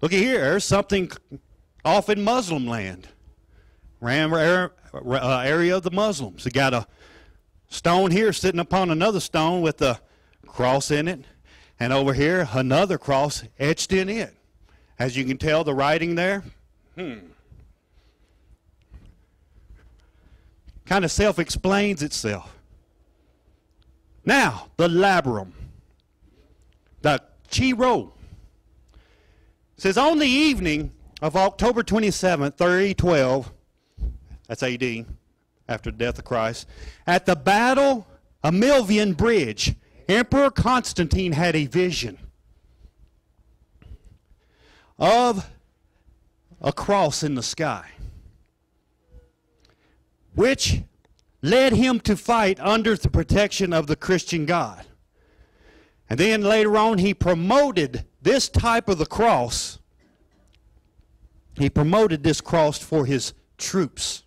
Look at here. There's something off in Muslim land. Area of the Muslims. They got a stone here sitting upon another stone with a cross in it. And over here, another cross etched in it. As you can tell, the writing there. Kind of self-explains itself. Now, the labrum. The Chi-Rho. It says, on the evening of October 27th, 312, that's AD, after the death of Christ, at the Battle of Milvian Bridge, Emperor Constantine had a vision of a cross in the sky, which led him to fight under the protection of the Christian God. And then later on, he promoted this type of the cross. He promoted this cross for his troops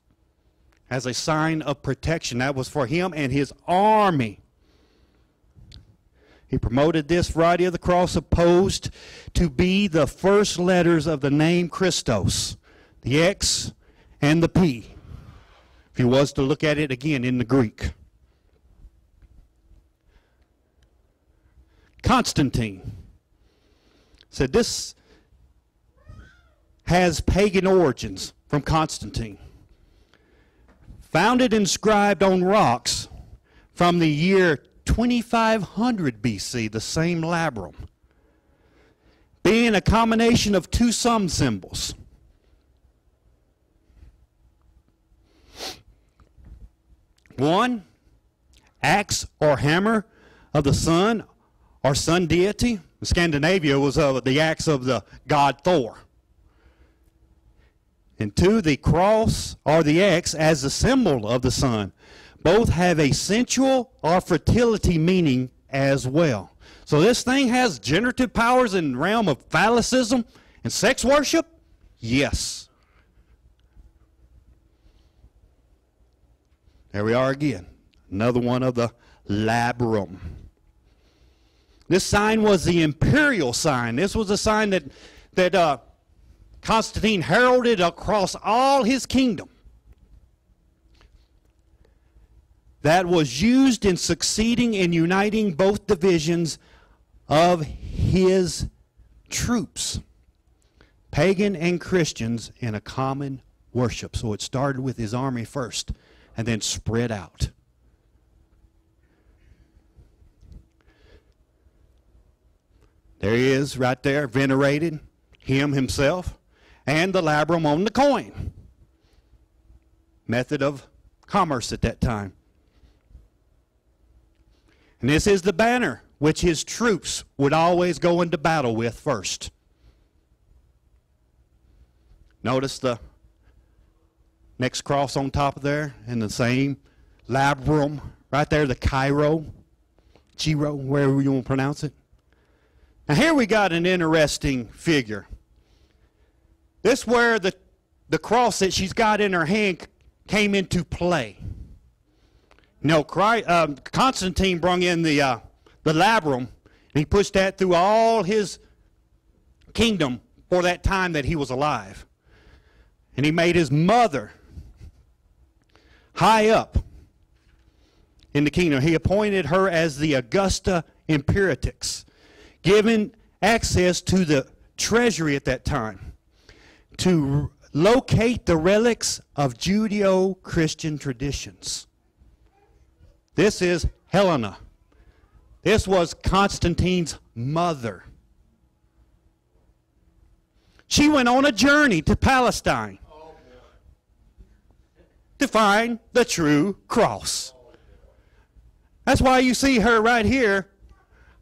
as a sign of protection. That was for him and his army. He promoted this variety of the cross supposed to be the first letters of the name Christos, the X and the P, if he was to look at it again in the Greek. Constantine said this has pagan origins from Constantine. Found it inscribed on rocks from the year 2500 BC, the same labrum, being a combination of two sum symbols. One, axe or hammer of the sun or sun deity. In Scandinavia was the axe of the god Thor. And two, the cross or the X as the symbol of the sun. Both have a sensual or fertility meaning as well. So this thing has generative powers in the realm of phallicism and sex worship? Yes. There we are again. Another one of the labrum. This sign was the imperial sign. This was a sign that Constantine heralded across all his kingdom. That was used in succeeding in uniting both divisions of his troops, pagan and Christians, in a common worship. So it started with his army first and then spread out. There he is right there, venerated, him himself, and the labrum on the coin. Method of commerce at that time. And this is the banner which his troops would always go into battle with first. Notice the next cross on top of there, and the same labrum right there, the Chi-Rho, wherever you want to pronounce it. Now here we got an interesting figure. This is where the cross that she's got in her hand came into play. No, Constantine brought in the labrum, and he pushed that through all his kingdom for that time that he was alive. And he made his mother high up in the kingdom. He appointed her as the Augusta Imperatrix, given access to the treasury at that time to locate the relics of Judeo-Christian traditions. This is Helena. This was Constantine's mother. She went on a journey to Palestine to find the true cross. That's why you see her right here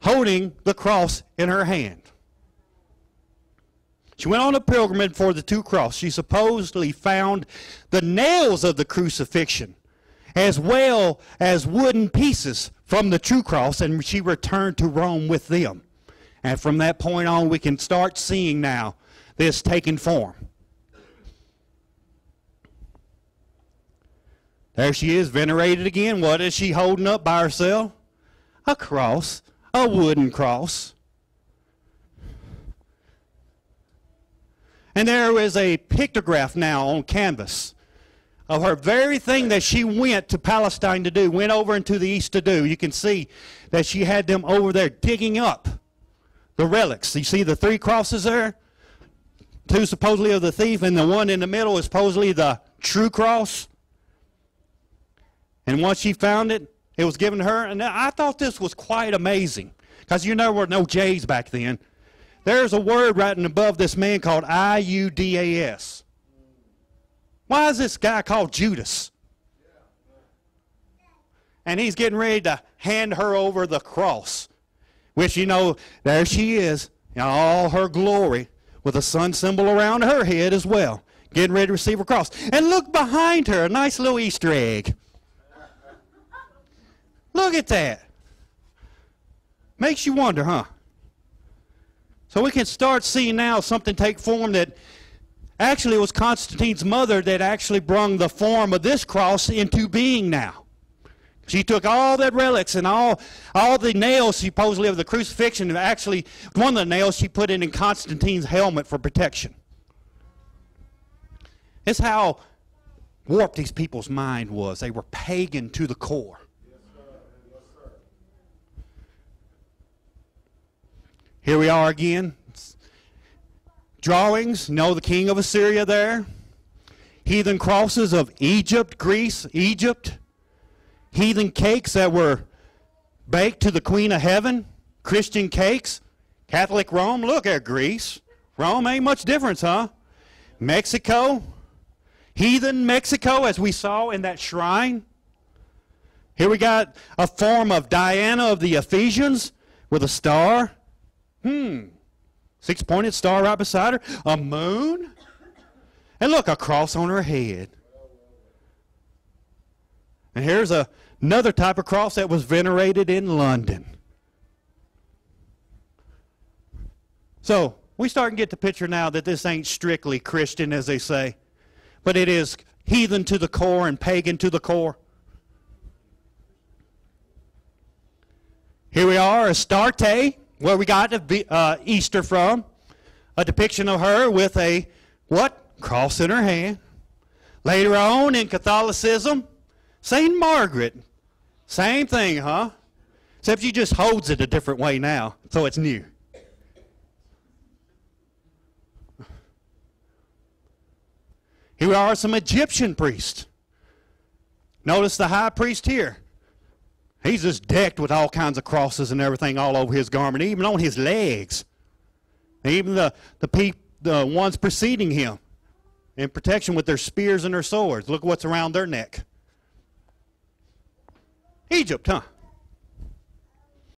holding the cross in her hand. She went on a pilgrimage for the two crosses. She supposedly found the nails of the crucifixion as well as wooden pieces from the true cross, and she returned to Rome with them. And from that point on, we can start seeing now this taking form. There she is, venerated again. What is she holding up by herself? A cross, a wooden cross. And there is a pictograph now on canvas of her very thing that she went to Palestine to do, went over into the east to do. You can see that she had them over there digging up the relics. You see the 3 crosses there? 2 supposedly of the thief, and the one in the middle is supposedly the true cross. And once she found it, it was given to her. And I thought this was quite amazing, because there were no J's back then. There's a word written above this man called I-U-D-A-S. Why is this guy called Judas? And he's getting ready to hand her over the cross, which, there she is in all her glory with a sun symbol around her head as well, getting ready to receive her cross. And look behind her, a nice little Easter egg. Look at that. Makes you wonder, huh? So we can start seeing now something take form that actually was Constantine's mother that actually brought the form of this cross into being now. She took all the relics and all the nails supposedly of the crucifixion, and actually one of the nails she put in Constantine's helmet for protection. It's how warped these people's mind was. They were pagan to the core. Here we are again. Drawings, the king of Assyria there. Heathen crosses of Egypt, Greece, Egypt. Heathen cakes that were baked to the Queen of Heaven. Christian cakes. Catholic Rome. Look at Greece. Rome ain't much difference, huh? Mexico. Heathen Mexico, as we saw in that shrine. Here we got a form of Diana of the Ephesians with a star. 6-pointed star right beside her. A moon. And look, a cross on her head. And here's another type of cross that was venerated in London. So we start to get the picture now that this ain't strictly Christian, as they say, but it is heathen to the core and pagan to the core. Here we are, Astarte, where we got Easter from. A depiction of her with a, cross in her hand. Later on in Catholicism, St. Margaret. Same thing, huh? Except she just holds it a different way now, so it's new. Here are some Egyptian priests. Notice the high priest here. He's just decked with all kinds of crosses and everything all over his garment, even on his legs. Even the ones preceding him in protection with their spears and their swords. Look what's around their neck. Egypt, huh?